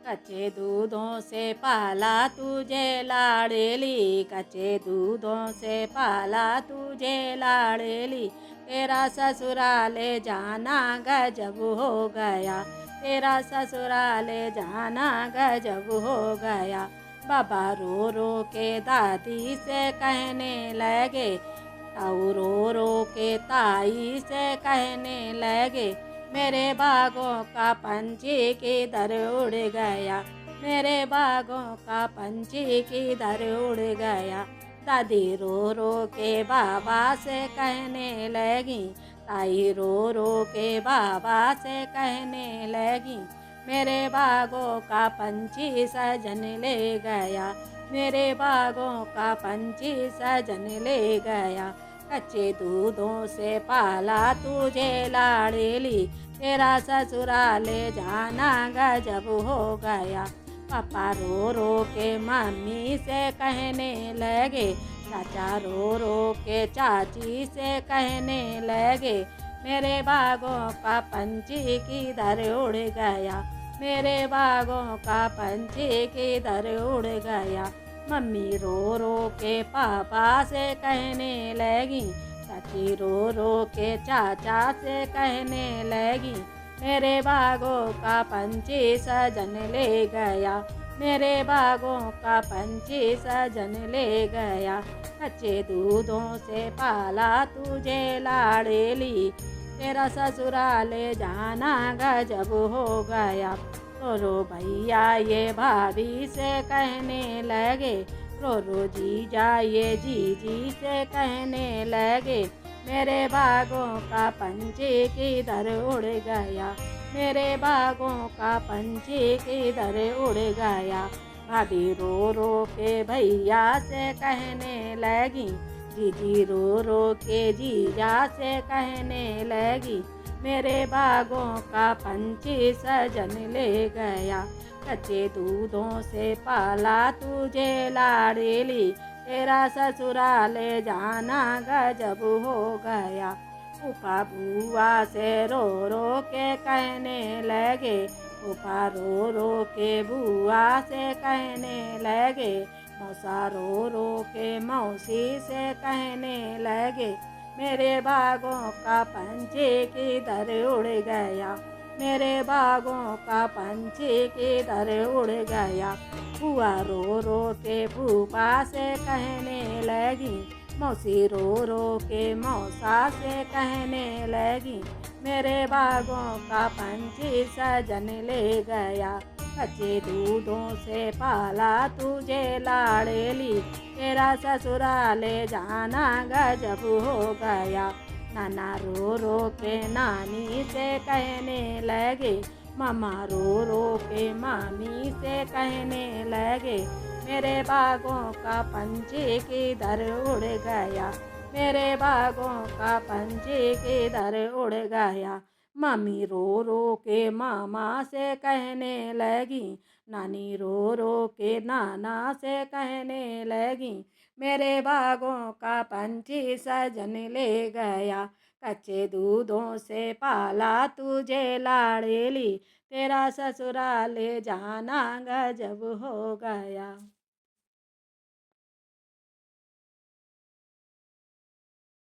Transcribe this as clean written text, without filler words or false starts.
कच्चे दूधों से पाला तुझे लाड़ली, कच्चे दूधों से पाला तुझे लाड़ली। तेरा ससुराले जाना गजब हो गया, तेरा ससुराले जाना गजब हो गया। बाबा रो रो के दादी से कहने लगे, ताऊ रो रो के ताई से कहने लगे, मेरे बागों का पंछी किधर उड़ गया, मेरे बागों का पंछी किधर उड़ गया। दादी रो रो के बाबा से कहने लगी, ताई रो रो के बाबा से कहने लगी, मेरे बागों का पंछी सजन ले गया, मेरे बागों का पंछी सजन ले गया। कच्चे दूधों से पाला तुझे लाड़ली, तेरा ससुराले जाना गजब हो गया। पापा रो रो के मम्मी से कहने लगे, चाचा रो रो के चाची से कहने लगे, मेरे बागों का पंछी किधर उड़ गया, मेरे बागों का पंछी किधर उड़ गया। मम्मी रो रो के पापा से कहने लगी, चाची रो रो के चाचा से कहने लगी, मेरे बागों का पंछी सजन ले गया, मेरे बागों का पंछी सजन ले गया। कच्चे दूधों से पाला तुझे लाड़ली, तेरा ससुराले जाना गजब हो गया। रो रो भैया ये भाभी से कहने लगे, रो रो जीजा ये जीजी से कहने लगे, मेरे बागों का पंछी किधर उड़ गया, मेरे बागों का पंछी किधर उड़ गया। भाभी रो रो के भैया से कहने लगी, जीजी रो रो के जीजा से कहने लगी, मेरे बागों का पंछी सजन ले गया। कच्चे दूधों से पाला तुझे लाड़ली, तेरा ससुराले जाना गजब हो गया। फूफा बुआ से रो रो के कहने लगे, फूफा रो रो के बुआ से कहने लगे, मौसा रो रो के मौसी से कहने लगे, मेरे बागों का पंछी किधर उड़ गया, मेरे बागों का पंछी किधर उड़ गया। बुआ रो रो के फूफा से कहने लगी, मौसी रो रो के मौसा से कहने लगी, मेरे बागों का पंछी सजन ले गया। कच्चे दूधों से पाला तुझे लाड़ली, तेरा ससुराले जाना गजब हो गया। नाना रो रो के नानी से कहने लगे, मामा रो रो के मामी से कहने लगे, मेरे बागों का पंछी किधर उड़ गया, मेरे बागों का पंछी किधर उड़ गया। मम्मी रो रो के मामा से कहने लगी, नानी रो रो के नाना से कहने लगी, मेरे बागों का पंछी सजन ले गया। कच्चे दूधों से पाला तुझे लाड़ली, तेरा ससुराले जाना गजब हो गया।